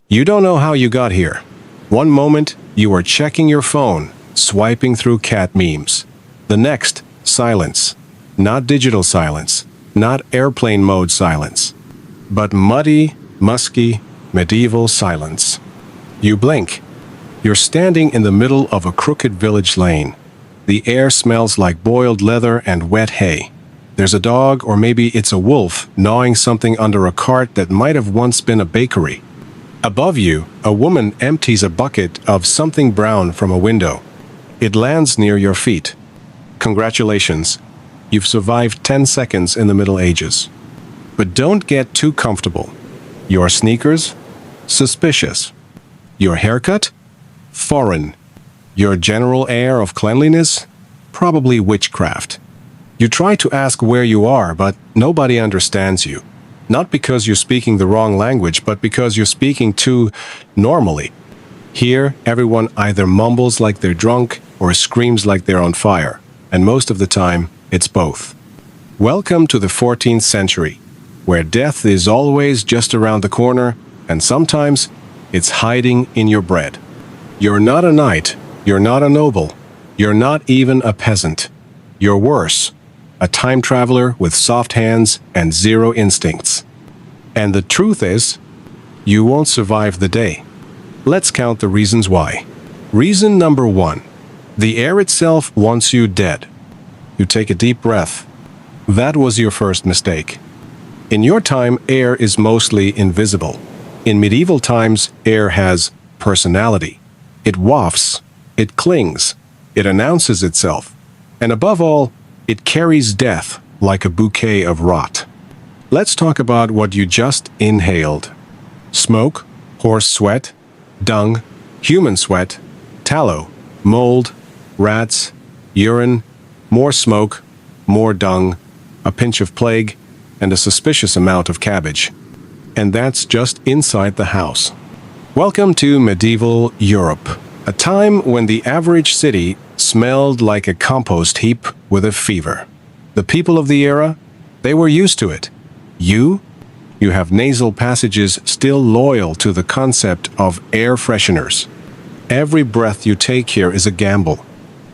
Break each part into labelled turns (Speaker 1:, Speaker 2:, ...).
Speaker 1: You don't know how you got here. One moment, you are checking your phone, swiping through cat memes. The next, silence. Not digital silence, not airplane mode silence, but muddy, musky, medieval silence. You blink. You're standing in the middle of a crooked village lane. The air smells like boiled leather and wet hay. There's a dog, or maybe it's a wolf, gnawing something under a cart that might have once been a bakery. Above you, a woman empties a bucket of something brown from a window. It lands near your feet. Congratulations. You've survived 10 seconds in the Middle Ages. But don't get too comfortable. Your sneakers? Suspicious. Your haircut? Foreign. Your general air of cleanliness? Probably witchcraft. You try to ask where you are, but nobody understands you. Not because you're speaking the wrong language, but because you're speaking too normally. Here, everyone either mumbles like they're drunk or screams like they're on fire, and most of the time, it's both. Welcome to the 14th century, where death is always just around the corner, and sometimes it's hiding in your bread. You're not a knight, you're not a noble, you're not even a peasant. You're worse, a time traveler with soft hands and zero instincts. And the truth is, you won't survive the day. Let's count the reasons why. Reason number 1. The air itself wants you dead. You take a deep breath. That was your first mistake. In your time, air is mostly invisible. In medieval times, air has personality. It wafts, it clings, it announces itself, and above all, it carries death like a bouquet of rot. Let's talk about what you just inhaled. Smoke, horse sweat, dung, human sweat, tallow, mold, rats, urine, more smoke, more dung, a pinch of plague, and a suspicious amount of cabbage. And that's just inside the house. Welcome to medieval Europe, a time when the average city smelled like a compost heap with a fever. The people of the era, they were used to it. You have nasal passages still loyal to the concept of air fresheners. Every breath you take here is a gamble.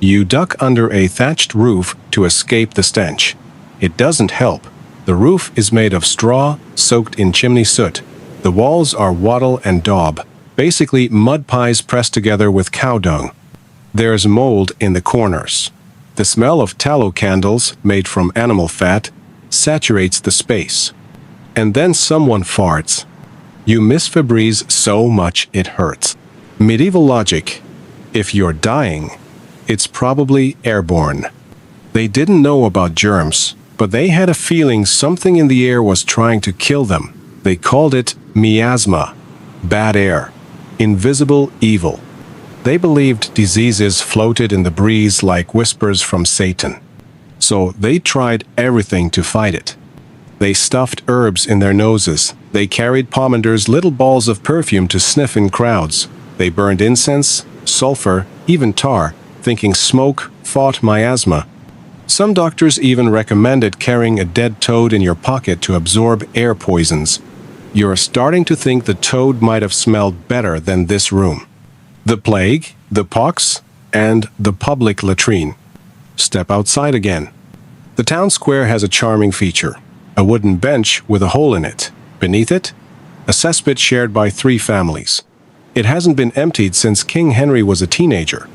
Speaker 1: You duck under a thatched roof to escape the stench. It doesn't help. The roof is made of straw soaked in chimney soot. The walls are wattle and daub, basically mud pies pressed together with cow dung. There's mold in the corners. The smell of tallow candles made from animal fat saturates the space. And then someone farts. You miss Febreze so much it hurts. Medieval logic. If you're dying, it's probably airborne. They didn't know about germs, but they had a feeling something in the air was trying to kill them. They called it miasma, bad air, invisible evil. They believed diseases floated in the breeze like whispers from Satan. So they tried everything to fight it. They stuffed herbs in their noses. They carried pomanders, little balls of perfume to sniff in crowds. They burned incense, sulfur, even tar, thinking smoke fought miasma. Some doctors even recommended carrying a dead toad in your pocket to absorb air poisons. You're starting to think the toad might have smelled better than this room. The plague, the pox, and the public latrine. Step outside again. The town square has a charming feature. A wooden bench with a hole in it. Beneath it, a cesspit shared by 3 families. It hasn't been emptied since King Henry was a teenager.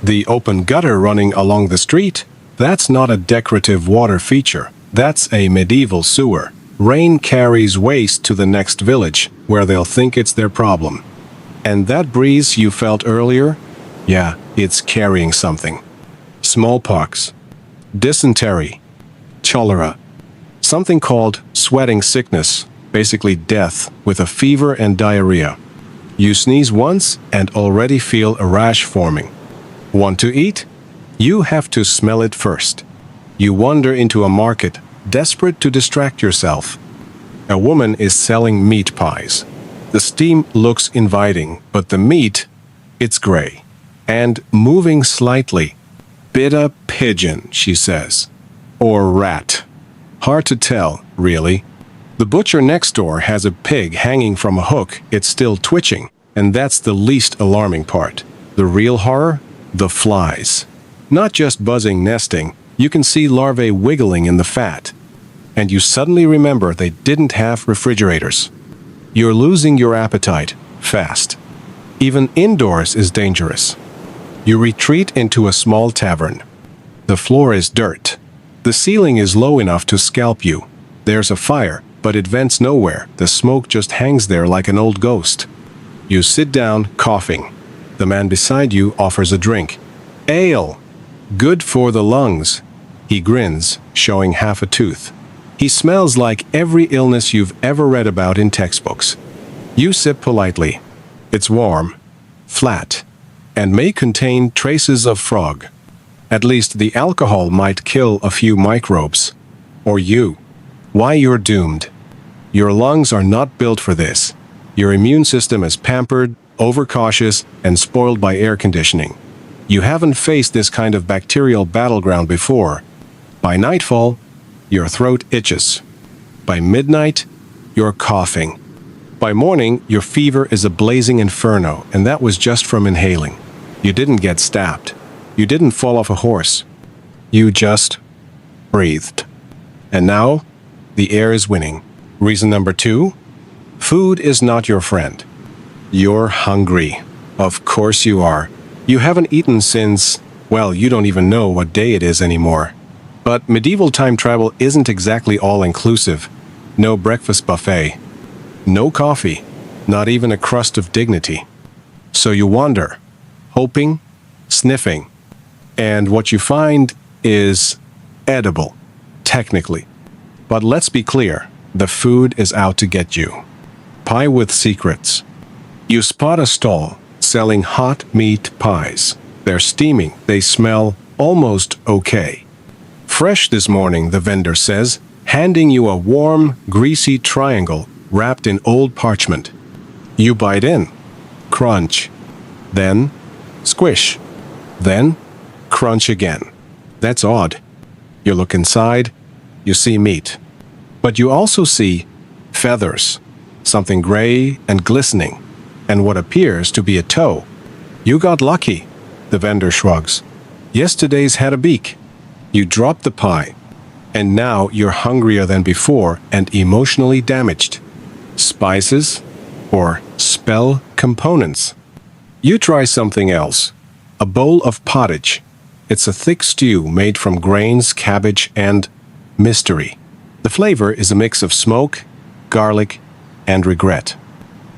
Speaker 1: The open gutter running along the street, that's not a decorative water feature. That's a medieval sewer. Rain carries waste to the next village, where they'll think it's their problem. And that breeze you felt earlier? Yeah, it's carrying something. Smallpox, dysentery, cholera, something called sweating sickness, basically death with a fever and diarrhea. You sneeze once and already feel a rash forming. Want to eat? You have to smell it first. You wander into a market, desperate to distract yourself. A woman is selling meat pies. The steam looks inviting, but the meat, it's gray. And moving slightly. Bit a pigeon, she says. Or rat. Hard to tell, really. The butcher next door has a pig hanging from a hook. It's still twitching, and that's the least alarming part. The real horror? The flies. Not just buzzing nesting, you can see larvae wiggling in the fat. And you suddenly remember they didn't have refrigerators. You're losing your appetite fast. Even indoors is dangerous. You retreat into a small tavern. The floor is dirt. The ceiling is low enough to scalp you. There's a fire, but it vents nowhere. The smoke just hangs there like an old ghost. You sit down, coughing. The man beside you offers a drink. Ale. Good for the lungs. He grins, showing half a tooth. He smells like every illness you've ever read about in textbooks. You sip politely. It's warm, flat, and may contain traces of frog. At least the alcohol might kill a few microbes. Or you. Why you're doomed. Your lungs are not built for this. Your immune system is pampered, overcautious, and spoiled by air conditioning. You haven't faced this kind of bacterial battleground before. By nightfall, your throat itches. By midnight, you're coughing. By morning, your fever is a blazing inferno, and that was just from inhaling. You didn't get stabbed. You didn't fall off a horse. You just breathed. And now, the air is winning. Reason number 2? Food is not your friend. You're hungry. Of course you are. You haven't eaten since, well, you don't even know what day it is anymore. But medieval time travel isn't exactly all-inclusive. No breakfast buffet. No coffee. Not even a crust of dignity. So you wander, hoping, sniffing. And what you find is edible, technically. But let's be clear, the food is out to get you. Pie with secrets. You spot a stall selling hot meat pies. They're steaming. They smell almost okay. Fresh this morning, the vendor says, handing you a warm, greasy triangle wrapped in old parchment. You bite in. Crunch. Then squish. Then crunch again. That's odd. You look inside. You see meat. But you also see feathers, something gray and glistening, and what appears to be a toe. You got lucky, the vendor shrugs. Yesterday's had a beak. You drop the pie, and now you're hungrier than before and emotionally damaged. Spices or spell components. You try something else. A bowl of pottage. It's a thick stew made from grains, cabbage, and mystery. The flavor is a mix of smoke, garlic, and regret.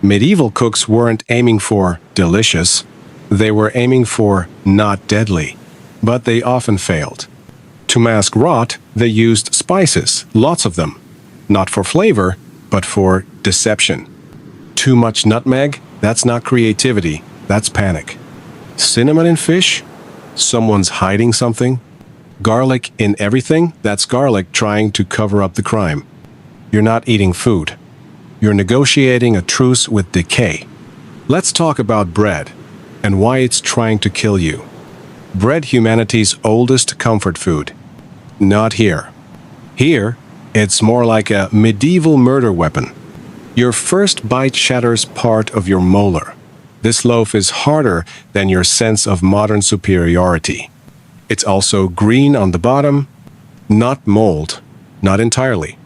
Speaker 1: Medieval cooks weren't aiming for delicious. They were aiming for not deadly. But they often failed. To mask rot, they used spices, lots of them. Not for flavor, but for deception. Too much nutmeg? That's not creativity, that's panic. Cinnamon in fish? Someone's hiding something. Garlic in everything? That's garlic trying to cover up the crime. You're not eating food. You're negotiating a truce with decay. Let's talk about bread and why it's trying to kill you. Bread, humanity's oldest comfort food. Not here. Here, it's more like a medieval murder weapon. Your first bite shatters part of your molar. This loaf is harder than your sense of modern superiority. It's also green on the bottom, not mold, not entirely.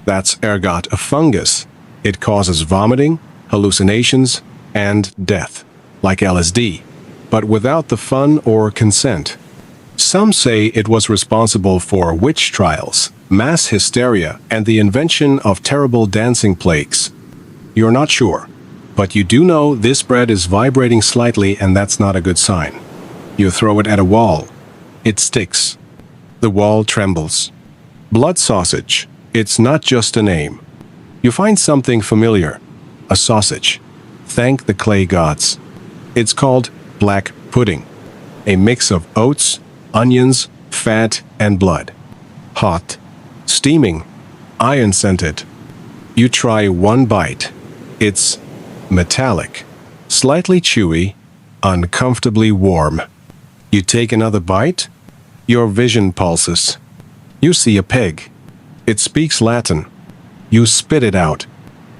Speaker 1: That's ergot a fungus. It causes vomiting, hallucinations, and death, like LSD, but without the fun or consent. Some say it was responsible for witch trials, mass hysteria, and the invention of terrible dancing plagues. You're not sure, but you do know this bread is vibrating slightly, and that's not a good sign. You throw it at a wall. It sticks. The wall trembles. Blood sausage. It's not just a name. You find something familiar. A sausage. Thank the clay gods. It's called black pudding. A mix of oats, onions, fat, and blood. Hot. Steaming. Iron-scented. You try one bite. It's metallic. Slightly chewy. Uncomfortably warm. You take another bite. Your vision pulses. You see a pig. It speaks Latin. You spit it out.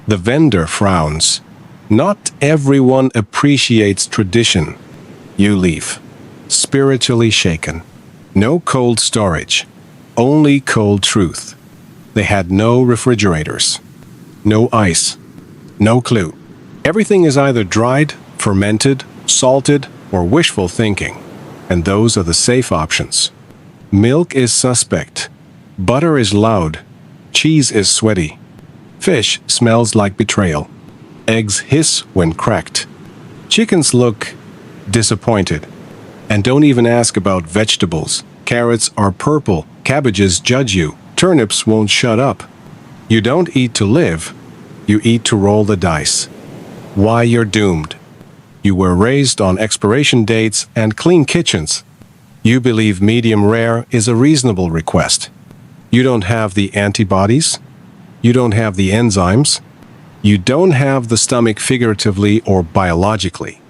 Speaker 1: The vendor frowns. Not everyone appreciates tradition. You leave, spiritually shaken. No cold storage, only cold truth. They had no refrigerators, no ice, no clue. Everything is either dried, fermented, salted, or wishful thinking, and those are the safe options. Milk is suspect. Butter is loud. Cheese is sweaty. Fish smells like betrayal. Eggs hiss when cracked. Chickens look disappointed. And don't even ask about vegetables. Carrots are purple. Cabbages judge you. Turnips won't shut up. You don't eat to live. You eat to roll the dice. Why you're doomed. You were raised on expiration dates and clean kitchens. You believe medium rare is a reasonable request. You don't have the antibodies. You don't have the enzymes. You don't have the stomach figuratively or biologically.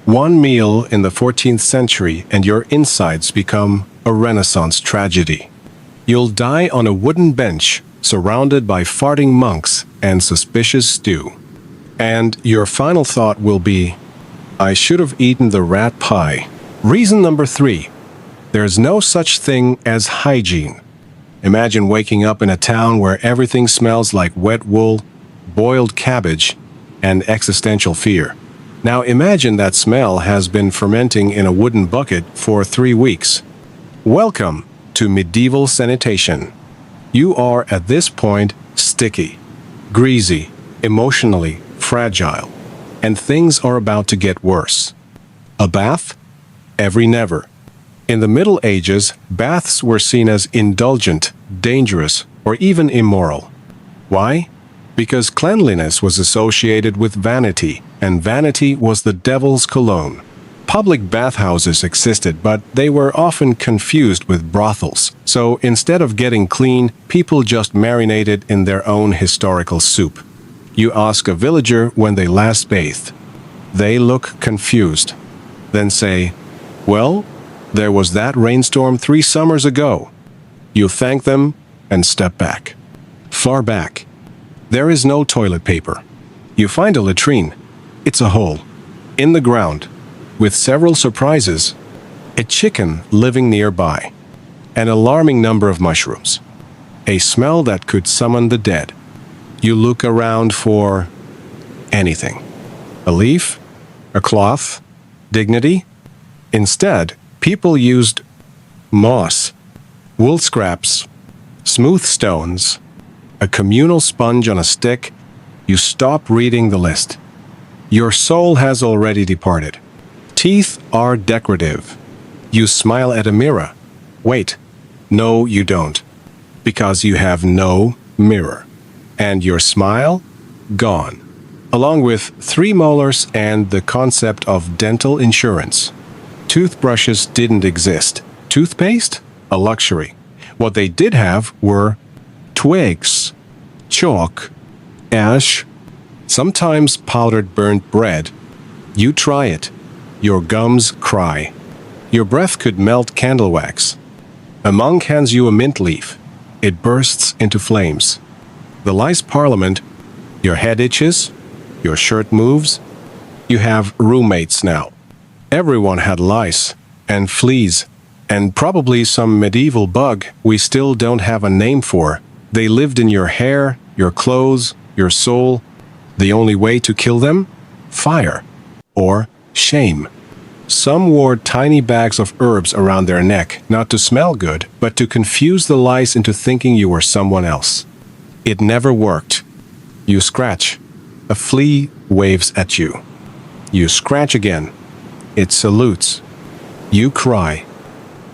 Speaker 1: One meal in the 14th century and your insides become a Renaissance tragedy. You'll die on a wooden bench, surrounded by farting monks and suspicious stew. And your final thought will be, I should have eaten the rat pie. Reason number 3. There's no such thing as hygiene. Imagine waking up in a town where everything smells like wet wool, boiled cabbage, and existential fear. Now imagine that smell has been fermenting in a wooden bucket for 3 weeks. Welcome to medieval sanitation. You are at this point sticky, greasy, emotionally fragile, and things are about to get worse. A bath? Every never. In the Middle Ages, baths were seen as indulgent, dangerous, or even immoral. Why? Because cleanliness was associated with vanity, and vanity was the devil's cologne. Public bathhouses existed, but they were often confused with brothels. So instead of getting clean, people just marinated in their own historical soup. You ask a villager when they last bathed. They look confused. Then say, well, there was that rainstorm 3 summers ago. You thank them and step back. Far back. There is no toilet paper. You find a latrine. It's a hole. In the ground. With several surprises. A chicken living nearby. An alarming number of mushrooms. A smell that could summon the dead. You look around for anything. A leaf? A cloth? Dignity? Instead, people used moss, wool scraps, smooth stones, a communal sponge on a stick. You stop reading the list. Your soul has already departed. Teeth are decorative. You smile at a mirror. Wait, no you don't. Because you have no mirror. And your smile? Gone. Along with 3 molars and the concept of dental insurance. Toothbrushes didn't exist. Toothpaste? A luxury. What they did have were twigs, chalk, ash, sometimes powdered burnt bread. You try it. Your gums cry. Your breath could melt candle wax. A monk hands you a mint leaf. It bursts into flames. The lice parliament. Your head itches. Your shirt moves. You have roommates now. Everyone had lice and fleas and probably some medieval bug we still don't have a name for. They lived in your hair, your clothes, your soul. The only way to kill them? Fire. Or shame. Some wore tiny bags of herbs around their neck, not to smell good, but to confuse the lice into thinking you were someone else. It never worked. You scratch. A flea waves at you. You scratch again. It salutes. You cry.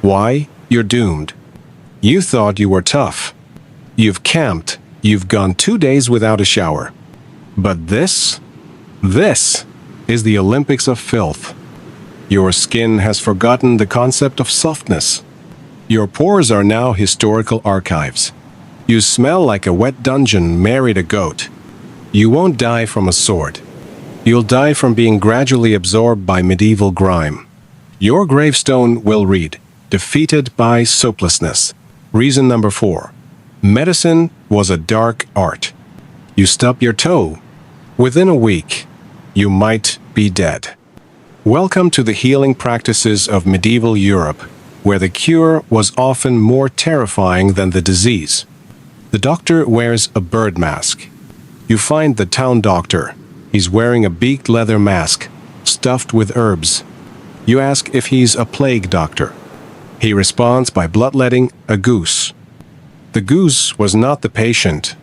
Speaker 1: Why? You're doomed. You thought you were tough. You've camped. You've gone 2 days without a shower. But this is the Olympics of filth. Your skin has forgotten the concept of softness. Your pores are now historical archives. You smell like a wet dungeon married a goat. You won't die from a sword. You'll die from being gradually absorbed by medieval grime. Your gravestone will read, defeated by soaplessness. Reason number 4. Medicine was a dark art. You stub your toe. Within a week, you might be dead. Welcome to the healing practices of medieval Europe, where the cure was often more terrifying than the disease. The doctor wears a bird mask. You find the town doctor. He's wearing a beaked leather mask, stuffed with herbs. You ask if he's a plague doctor. He responds by bloodletting a goose. The goose was not the patient.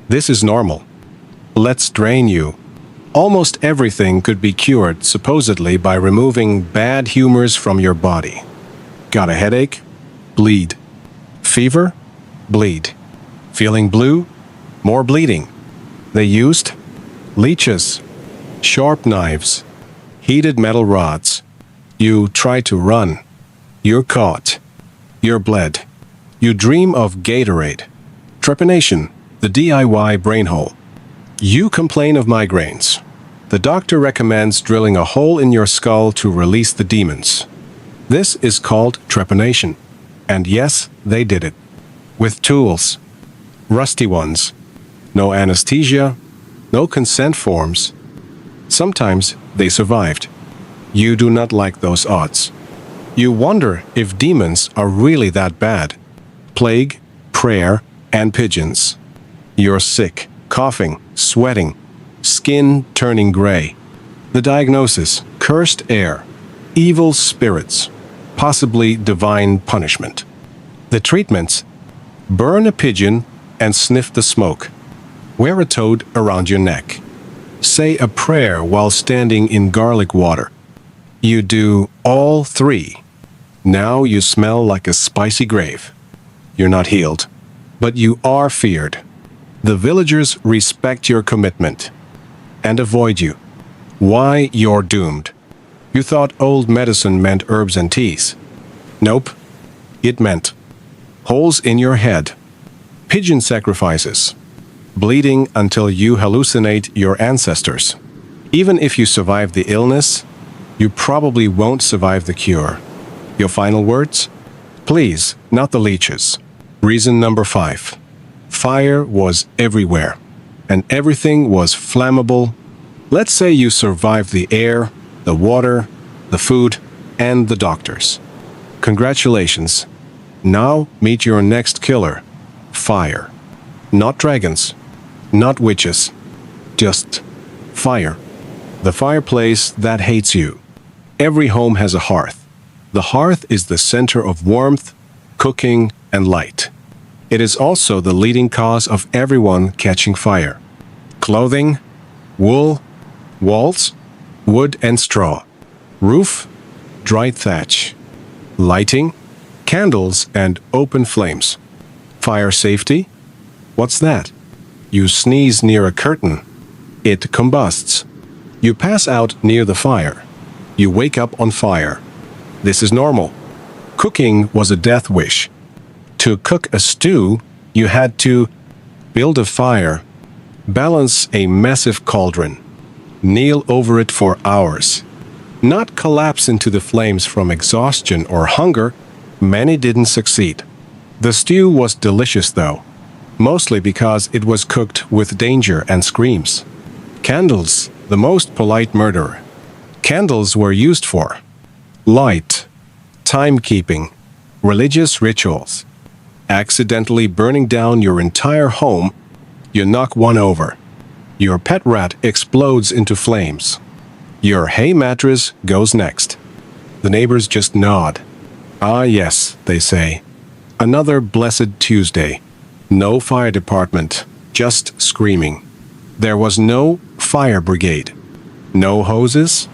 Speaker 1: This is normal. Let's drain you. Almost everything could be cured, supposedly, by removing bad humors from your body. Got a headache? Bleed. Fever? Bleed. Feeling blue? More bleeding. They used leeches, sharp knives, heated metal rods. You try to run. You're caught. You're bled. You dream of Gatorade. Trepanation, the DIY brain hole. You complain of migraines. The doctor recommends drilling a hole in your skull to release the demons. This is called trepanation. And yes, they did it. With tools. Rusty ones. No anesthesia. No consent forms. Sometimes they survived. You do not like those odds. You wonder if demons are really that bad. Plague, prayer, and pigeons. You're sick, coughing, sweating, skin turning gray. The diagnosis: cursed air, evil spirits, possibly divine punishment. The treatments: burn a pigeon and sniff the smoke. Wear a toad around your neck. Say a prayer while standing in garlic water. You do all three. Now you smell like a spicy grave. You're not healed, but you are feared. The villagers respect your commitment and avoid you. Why, you're doomed. You thought old medicine meant herbs and teas. Nope. It meant holes in your head, pigeon sacrifices, bleeding until you hallucinate your ancestors. Even if you survive the illness, you probably won't survive the cure. Your final words? Please, not the leeches. Reason number 5. Fire was everywhere, and everything was flammable. Let's say you survived the air, the water, the food, and the doctors. Congratulations. Now meet your next killer. Fire. Not dragons. Not witches. Just fire. The fireplace that hates you. Every home has a hearth. The hearth is the center of warmth, cooking, and light. It is also the leading cause of everyone catching fire. Clothing, wool, walls, wood and straw. Roof, dry thatch. Lighting, candles and open flames. Fire safety? What's that? You sneeze near a curtain. It combusts. You pass out near the fire. You wake up on fire. This is normal. Cooking was a death wish. To cook a stew, you had to build a fire, balance a massive cauldron, kneel over it for hours, not collapse into the flames from exhaustion or hunger. Many didn't succeed. The stew was delicious though, mostly because it was cooked with danger and screams. Candles, the most polite murderer. Candles were used for light, timekeeping, religious rituals. Accidentally burning down your entire home, you knock one over. Your pet rat explodes into flames. Your hay mattress goes next. The neighbors just nod. Ah yes, they say. Another blessed Tuesday. No fire department, just screaming. There was no fire brigade. No hoses,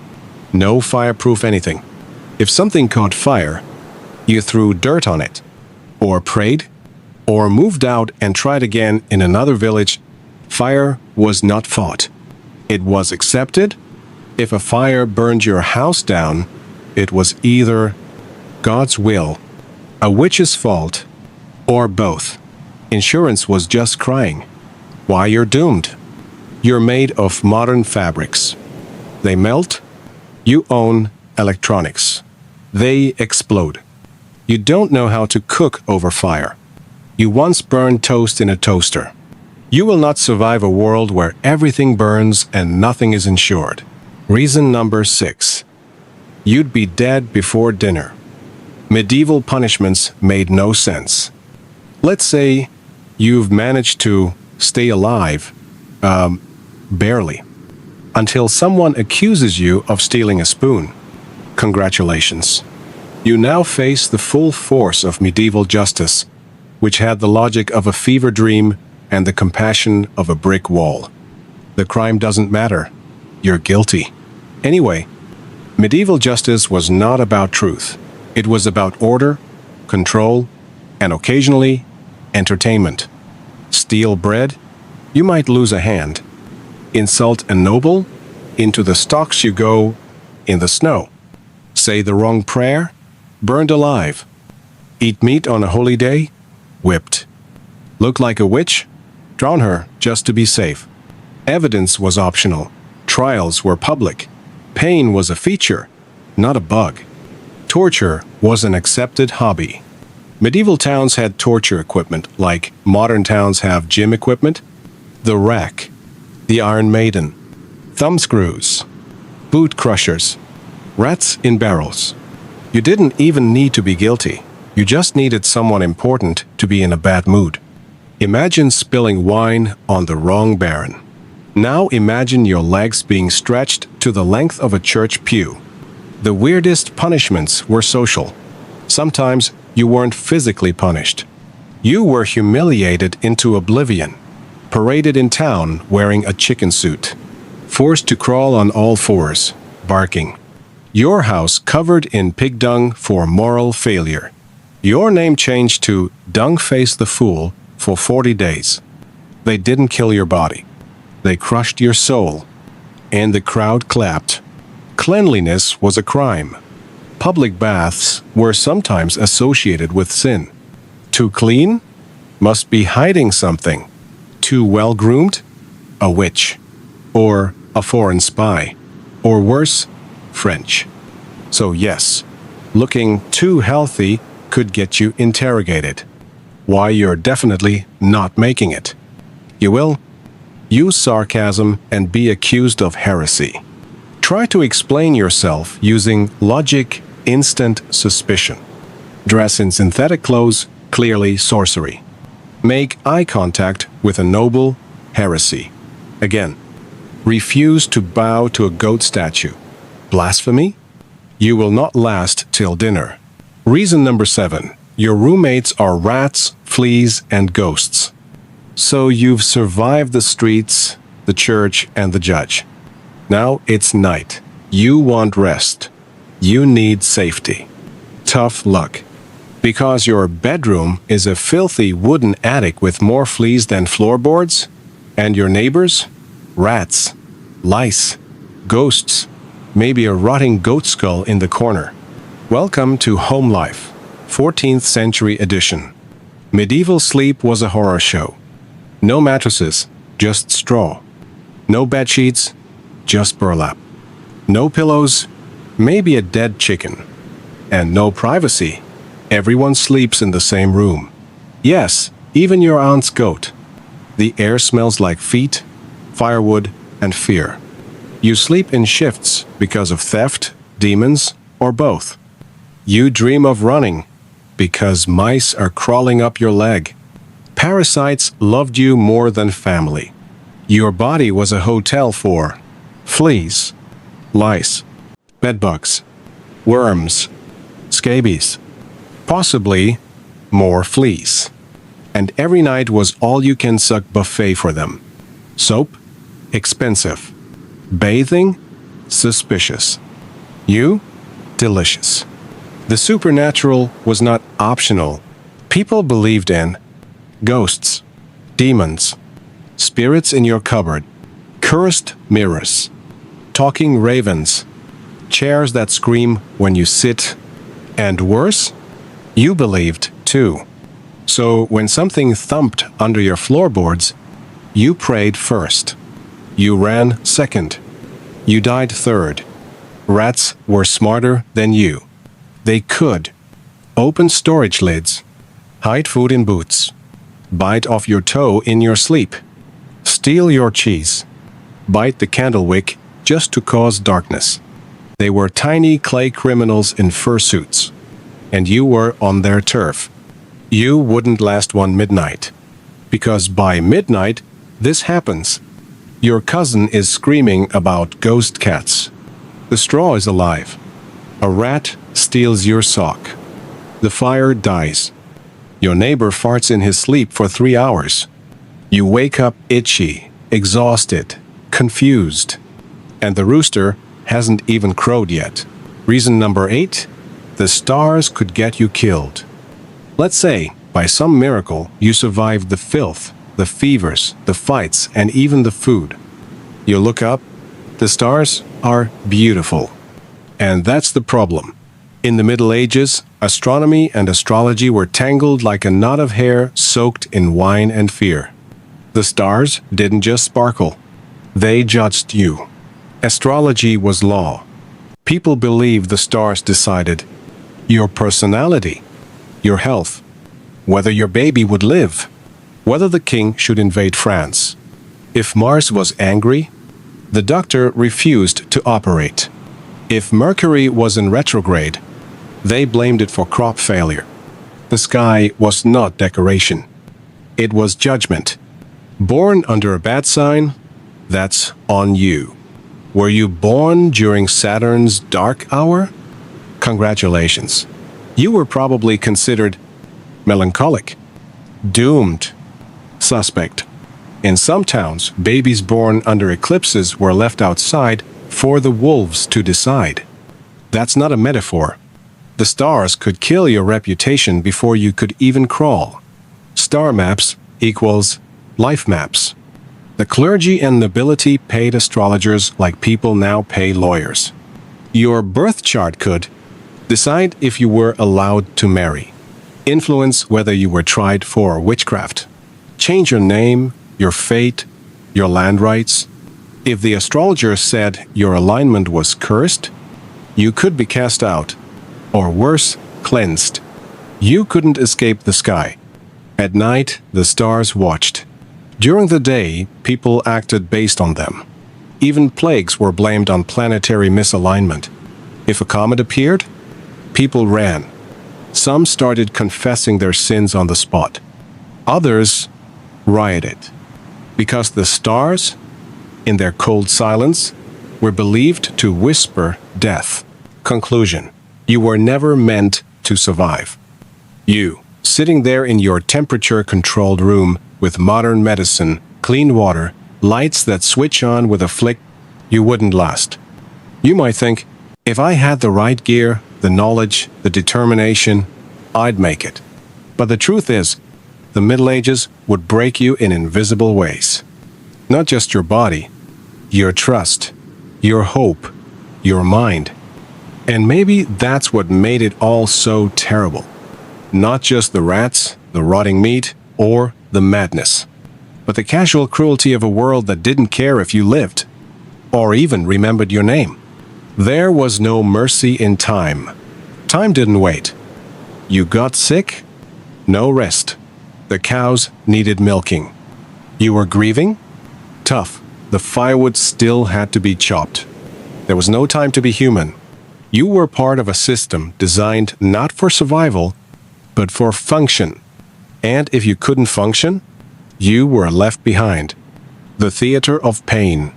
Speaker 1: no fireproof anything. If something caught fire, you threw dirt on it, or prayed, or moved out and tried again in another village. Fire was not fought. It was accepted. If a fire burned your house down, it was either God's will, a witch's fault, or both. Insurance was just crying. Why, you're doomed. You're made of modern fabrics. They melt. You own electronics. They explode. You don't know how to cook over fire. You once burned toast in a toaster. You will not survive a world where everything burns and nothing is insured. Reason number 6. You'd be dead before dinner. Medieval punishments made no sense. Let's say you've managed to stay alive, barely, until someone accuses you of stealing a spoon. Congratulations. You now face the full force of medieval justice, which had the logic of a fever dream and the compassion of a brick wall. The crime doesn't matter. You're guilty. Anyway, medieval justice was not about truth. It was about order, control, and occasionally, entertainment. Steal bread? You might lose a hand. Insult a noble? Into the stocks you go, in the snow. Say the wrong prayer? Burned alive. Eat meat on a holy day? Whipped. Look like a witch? Drown her, just to be safe. Evidence was optional. Trials were public. Pain was a feature, not a bug. Torture was an accepted hobby. Medieval towns had torture equipment, like modern towns have gym equipment. The rack, the Iron Maiden, thumbscrews, boot crushers, rats in barrels. You didn't even need to be guilty. You just needed someone important to be in a bad mood. Imagine spilling wine on the wrong baron. Now imagine your legs being stretched to the length of a church pew. The weirdest punishments were social. Sometimes you weren't physically punished. You were humiliated into oblivion, paraded in town wearing a chicken suit, forced to crawl on all fours, barking. Your house covered in pig dung for moral failure. Your name changed to Dung-Face the Fool for 40 days. They didn't kill your body. They crushed your soul. And the crowd clapped. Cleanliness was a crime. Public baths were sometimes associated with sin. Too clean? Must be hiding something. Too well-groomed? A witch. Or a foreign spy. Or worse, French. So yes, looking too healthy could get you interrogated. Why you're definitely not making it. You will use sarcasm and be accused of heresy. Try to explain yourself using logic, instant suspicion. Dress in synthetic clothes, clearly sorcery. Make eye contact with a noble, heresy. Again, refuse to bow to a goat statue. Blasphemy? You will not last till dinner. Reason number 7. Your roommates are rats, fleas, and ghosts. So you've survived the streets, the church, and the judge. Now it's night. You want rest. You need safety. Tough luck. Because your bedroom is a filthy wooden attic with more fleas than floorboards? And your neighbors? Rats, lice, ghosts, maybe a rotting goat skull in the corner. Welcome to Home Life, 14th century edition. Medieval sleep was a horror show. No mattresses, just straw. No bedsheets, just burlap. No pillows, maybe a dead chicken. And no privacy. Everyone sleeps in the same room. Yes, even your aunt's goat. The air smells like feet, firewood, and fear. You sleep in shifts because of theft, demons, or both. You dream of running because mice are crawling up your leg. Parasites loved you more than family. Your body was a hotel for fleas, lice, bedbugs, worms, scabies, possibly more fleas. And every night was all-you-can-suck buffet for them. Soap? Expensive. Bathing? Suspicious. You? Delicious. The supernatural was not optional. People believed in ghosts, demons, spirits in your cupboard, cursed mirrors, talking ravens, chairs that scream when you sit, and worse, you believed too. So when something thumped under your floorboards, you prayed first. You ran second. You died third. Rats were smarter than you. They could open storage lids, hide food in boots, bite off your toe in your sleep. steal your cheese, bite the candle wick just to cause darkness. They were tiny clay criminals in fursuits, and you were on their turf. You wouldn't last one midnight, because by midnight, this happens. Your cousin is screaming about ghost cats. The straw is alive. A rat steals your sock. The fire dies. Your neighbor farts in his sleep for 3 hours. You wake up itchy, exhausted, confused. And the rooster hasn't even crowed yet. Reason number 8, the stars could get you killed. Let's say, by some miracle, you survived the filth, the fevers, the fights, and even the food. You look up, the stars are beautiful. And that's the problem. In the Middle Ages, astronomy and astrology were tangled like a knot of hair soaked in wine and fear. The stars didn't just sparkle. They judged you. Astrology was law. People believed the stars decided your personality, your health, whether your baby would live, whether the king should invade France. If Mars was angry, the doctor refused to operate. If Mercury was in retrograde, they blamed it for crop failure. The sky was not decoration. It was judgment. Born under a bad sign, that's on you. Were you born during Saturn's dark hour? Congratulations. You were probably considered melancholic, doomed, suspect. In some towns, babies born under eclipses were left outside for the wolves to decide. That's not a metaphor. The stars could kill your reputation before you could even crawl. Star maps equals life maps. The clergy and nobility paid astrologers like people now pay lawyers. Your birth chart could decide if you were allowed to marry, influence whether you were tried for witchcraft, change your name, your fate, your land rights. If the astrologer said your alignment was cursed, you could be cast out, or worse, cleansed. You couldn't escape the sky. At night, the stars watched. During the day, people acted based on them. Even plagues were blamed on planetary misalignment. If a comet appeared, people ran. Some started confessing their sins on the spot. Others rioted. Because the stars, in their cold silence, were believed to whisper death. Conclusion: you were never meant to survive. You, sitting there in your temperature-controlled room with modern medicine, clean water, lights that switch on with a flick, you wouldn't last. You might think, if I had the right gear, the knowledge, the determination, I'd make it. But the truth is, the Middle Ages would break you in invisible ways. Not just your body, your trust, your hope, your mind. And maybe that's what made it all so terrible. Not just the rats, the rotting meat, or the madness, but the casual cruelty of a world that didn't care if you lived, or even remembered your name. There was no mercy in time. Time didn't wait. You got sick? No rest. The cows needed milking. You were grieving? Tough. The firewood still had to be chopped. There was no time to be human. You were part of a system designed not for survival, but for function. And if you couldn't function, you were left behind. The theater of pain.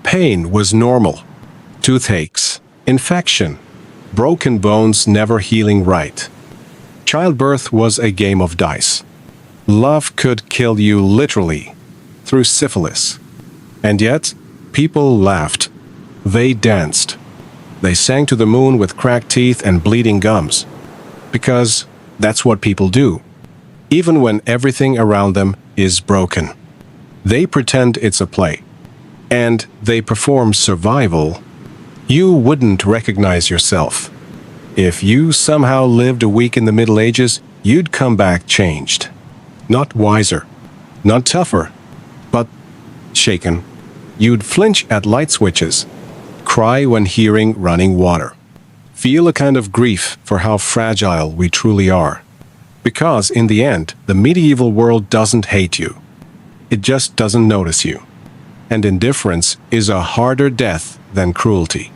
Speaker 1: Pain was normal. Toothaches, infection, broken bones never healing right. Childbirth was a game of dice. Love could kill you literally, through syphilis. And yet, people laughed. They danced. They sang to the moon with cracked teeth and bleeding gums. Because that's what people do. Even when everything around them is broken. They pretend it's a play. And they perform survival. You wouldn't recognize yourself. If you somehow lived a week in the Middle Ages, you'd come back changed. Not wiser, not tougher, but shaken. You'd flinch at light switches, cry when hearing running water, feel a kind of grief for how fragile we truly are. Because in the end, the medieval world doesn't hate you. It just doesn't notice you. and indifference is a harder death than cruelty.